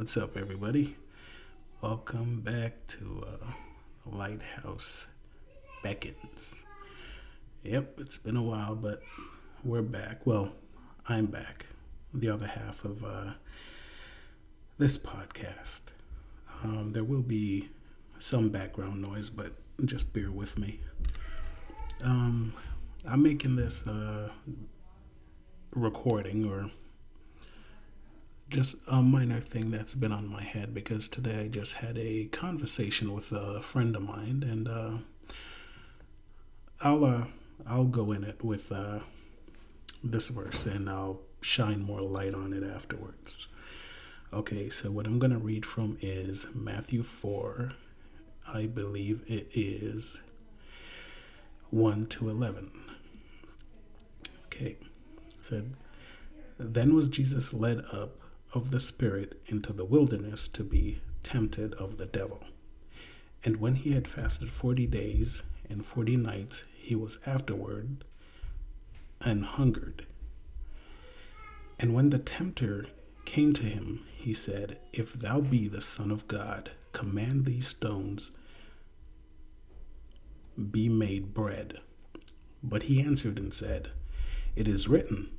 What's up, everybody? Welcome back to Lighthouse Beckons. Yep, it's been a while, but we're back. Well, I'm back. The other half of this podcast. There will be some background noise, but just bear with me. I'm making this recording or just a minor thing that's been on my head because today I just had a conversation with a friend of mine, and I'll go in it with this verse, and I'll shine more light on it afterwards. Okay, so what I'm gonna read from is Matthew 4. I believe it is 1 to 11. Okay, said, then was Jesus led up of the Spirit into the wilderness to be tempted of the devil. And when he had fasted 40 days and 40 nights, he was afterward and hungered. And when the tempter came to him, he said, if thou be the Son of God, command these stones be made bread. But he answered and said, it is written,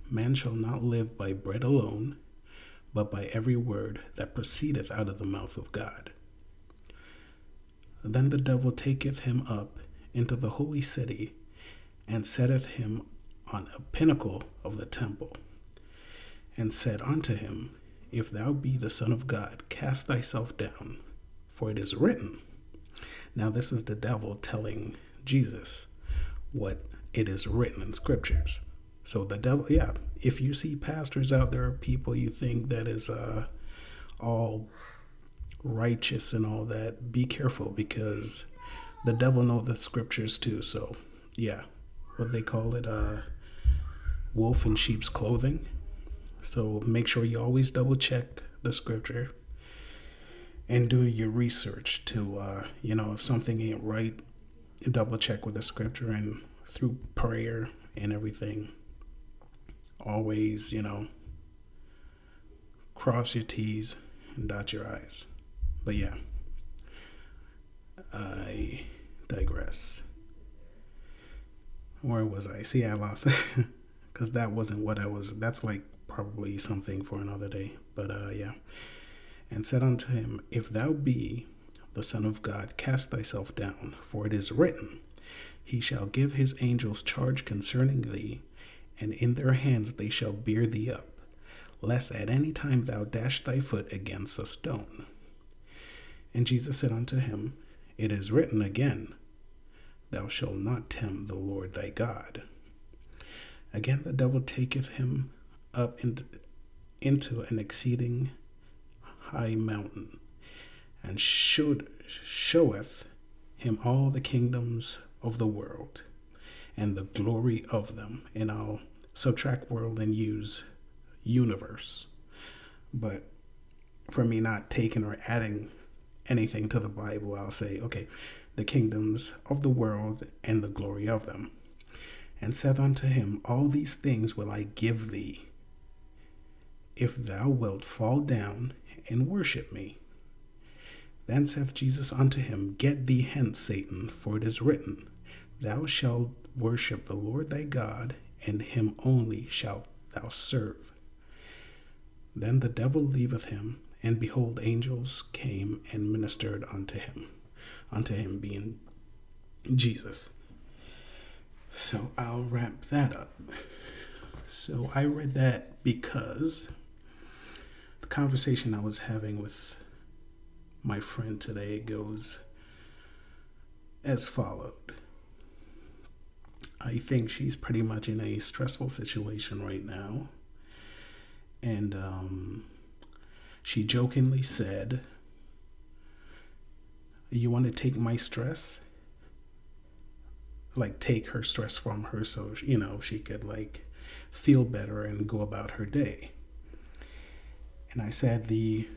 man shall not live by bread alone, but by every word that proceedeth out of the mouth of God. Then the devil taketh him up into the holy city, and setteth him on a pinnacle of the temple, and said unto him, if thou be the Son of God, cast thyself down, for it is written. Now this is the devil telling Jesus what it is written in scriptures. So the devil, if you see pastors out there, people you think that is all righteous and all that, be careful, because the devil knows the scriptures too. So what they call it, wolf in sheep's clothing. So make sure you always double check the scripture and do your research to, if something ain't right, double check with the scripture, and through prayer and everything, always, cross your T's and dot your I's. But I digress. Where was I? See, I lost it because that wasn't what I was. That's like probably something for another day. But and said unto him, if thou be the Son of God, cast thyself down, for it is written, he shall give his angels charge concerning thee, and in their hands they shall bear thee up, lest at any time thou dash thy foot against a stone. And Jesus said unto him, it is written again, thou shalt not tempt the Lord thy God. Again the devil taketh him up into an exceeding high mountain, and showeth him all the kingdoms of the world, and the glory of them. And I'll subtract world and use universe. But for me not taking or adding anything to the Bible, I'll say, okay, the kingdoms of the world and the glory of them. And said unto him, all these things will I give thee, if thou wilt fall down and worship me. Then saith Jesus unto him, get thee hence, Satan, for it is written, thou shalt worship the Lord thy God, and him only shalt thou serve. Then the devil leaveth him, and behold, angels came and ministered unto him being Jesus. So I'll wrap that up. So I read that because the conversation I was having with my friend today goes as followed. I think she's pretty much in a stressful situation right now. And she jokingly said, you want to take my stress? Like, take her stress from her so, she could, feel better and go about her day. And I said, the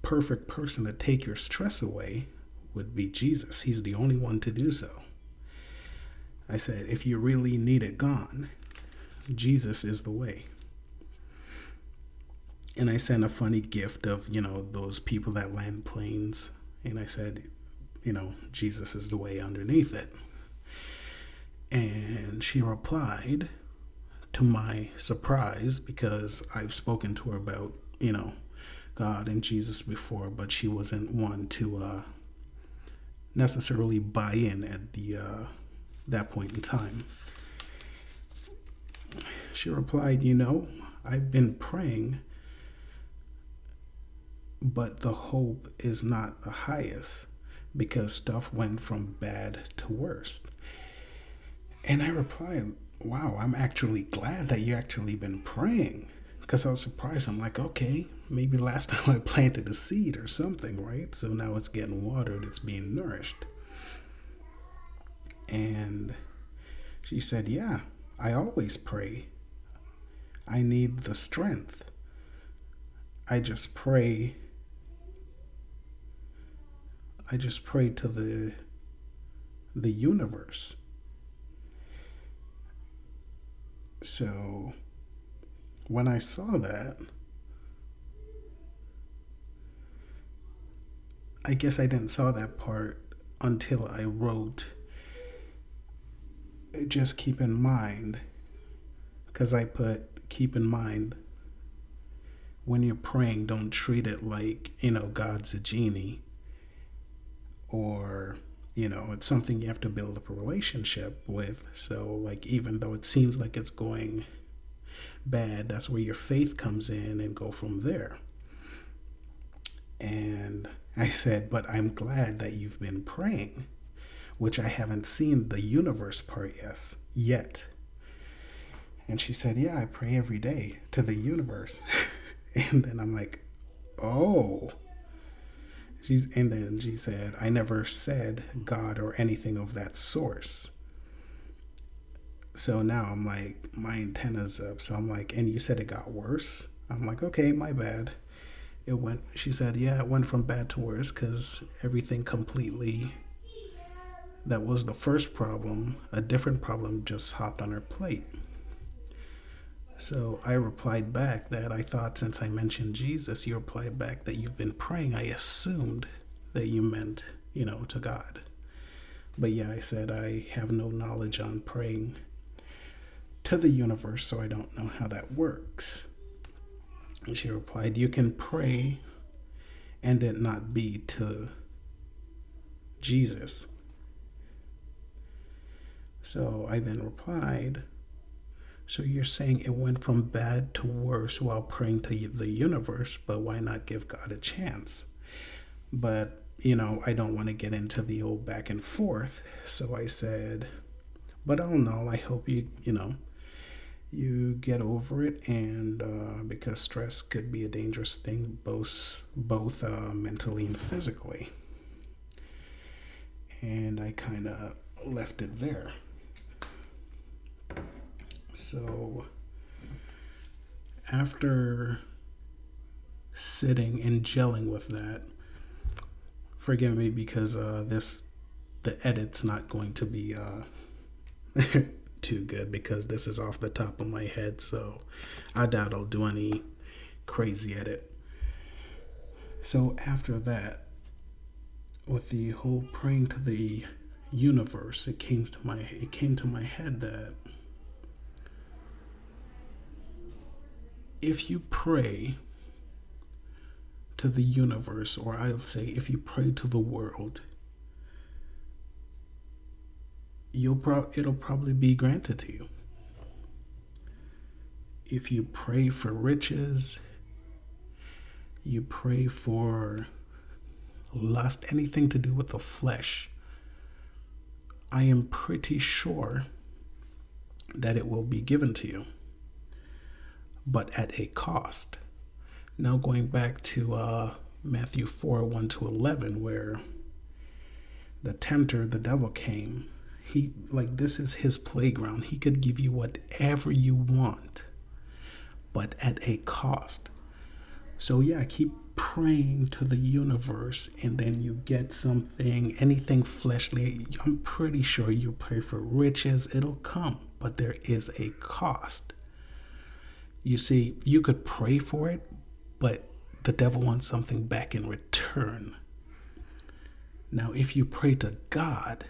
perfect person to take your stress away would be Jesus. He's the only one to do so. I said, if you really need it gone, Jesus is the way. And I sent a funny gift of, those people that land planes. And I said, Jesus is the way underneath it. And she replied, to my surprise, because I've spoken to her about, God and Jesus before, but she wasn't one to necessarily buy in at that point in time. She replied, I've been praying, but the hope is not the highest because stuff went from bad to worse. And I replied, wow, I'm actually glad that you actually been praying, because I was surprised. I'm like, okay, maybe last time I planted a seed or something, right? So now it's getting watered, it's being nourished. And she said, yeah, I always pray. I need the strength. I just pray to the universe. So when I saw that, I guess I didn't saw that part until I wrote, just keep in mind, because I put, keep in mind, when you're praying, don't treat it like, God's a genie, or, it's something you have to build up a relationship with. So, like, even though it seems like it's going bad, that's where your faith comes in and go from there. And I said, but I'm glad that you've been praying, which I haven't seen the universe part yet. And she said, yeah, I pray every day to the universe. And then I'm like, oh. And then she said, I never said God or anything of that source. So now I'm like, my antenna's up. So I'm like, and you said it got worse? I'm like, okay, my bad. She said, yeah, it went from bad to worse because everything completely, that was the first problem, a different problem just hopped on her plate. So I replied back that I thought, since I mentioned Jesus, you replied back that you've been praying. I assumed that you meant, to God. But yeah, I said I have no knowledge on praying to the universe, so I don't know how that works. And she replied, you can pray and it not be to Jesus. So I then replied, so you're saying it went from bad to worse while praying to the universe, but why not give God a chance? But, I don't want to get into the old back and forth. So I said, but I don't know. I hope you you get over it, and because stress could be a dangerous thing, both mentally and physically. And I kind of left it there. So after sitting and gelling with that, forgive me because the edit's not going to be too good because this is off the top of my head, so I doubt I'll do any crazy edit. So after that, with the whole praying to the universe, it came to my head that if you pray to the universe, or I'll say if you pray to the world, it'll probably be granted to you. If you pray for riches, you pray for lust, anything to do with the flesh, I am pretty sure that it will be given to you, but at a cost. Now going back to Matthew 4:1-11, where the tempter, the devil, came. This is his playground. He could give you whatever you want, but at a cost. So yeah, keep praying to the universe, and then you get something, anything fleshly. I'm pretty sure you pray for riches, it'll come, but there is a cost. You see, you could pray for it, but the devil wants something back in return. Now, if you pray to God,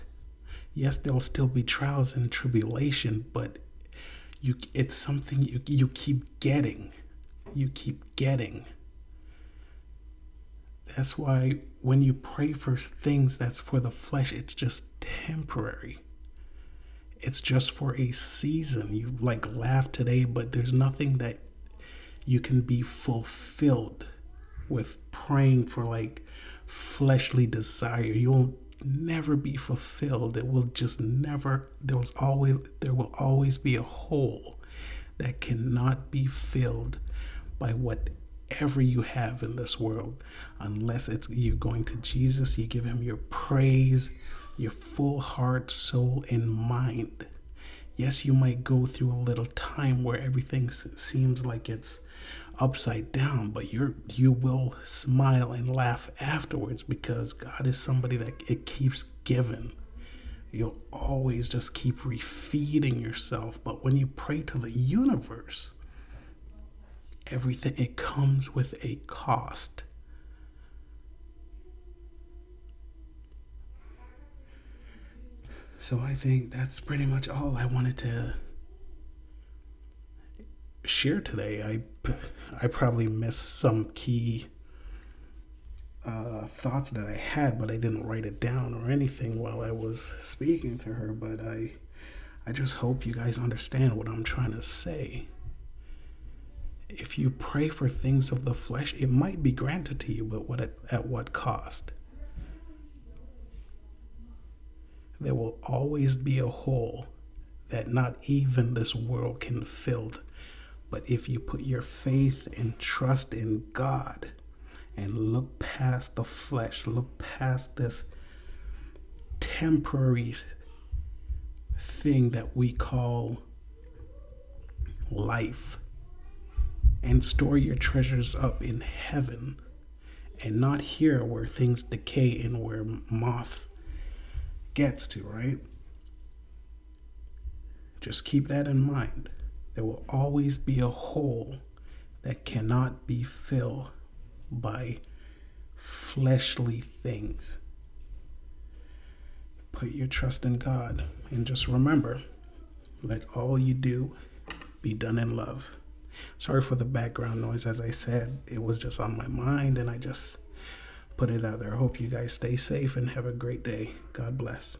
yes, there'll still be trials and tribulation, but it's something you keep getting. You keep getting. That's why when you pray for things that's for the flesh, it's just temporary. It's just for a season. You laugh today, but there's nothing that you can be fulfilled with praying for fleshly desire. You'll never be fulfilled. It will just never, there will always be a hole that cannot be filled by whatever you have in this world, unless it's you going to Jesus, you give him your praise, your full heart, soul, and mind. Yes, you might go through a little time where everything seems like it's upside down, but you will smile and laugh afterwards, because God is somebody that it keeps giving. You'll always just keep refeeding yourself. But when you pray to the universe, everything, it comes with a cost. So I think that's pretty much all I wanted to share today. I probably missed some key thoughts that I had, but I didn't write it down or anything while I was speaking to her. But I just hope you guys understand what I'm trying to say. If you pray for things of the flesh, it might be granted to you, but at what cost? There will always be a hole that not even this world can fill. But if you put your faith and trust in God and look past the flesh, look past this temporary thing that we call life, and store your treasures up in heaven and not here where things decay and where moth gets to, right? Just keep that in mind. There will always be a hole that cannot be filled by fleshly things. Put your trust in God, and just remember, let all you do be done in love. Sorry for the background noise. As I said, it was just on my mind, and I just put it out there. I hope you guys stay safe and have a great day. God bless.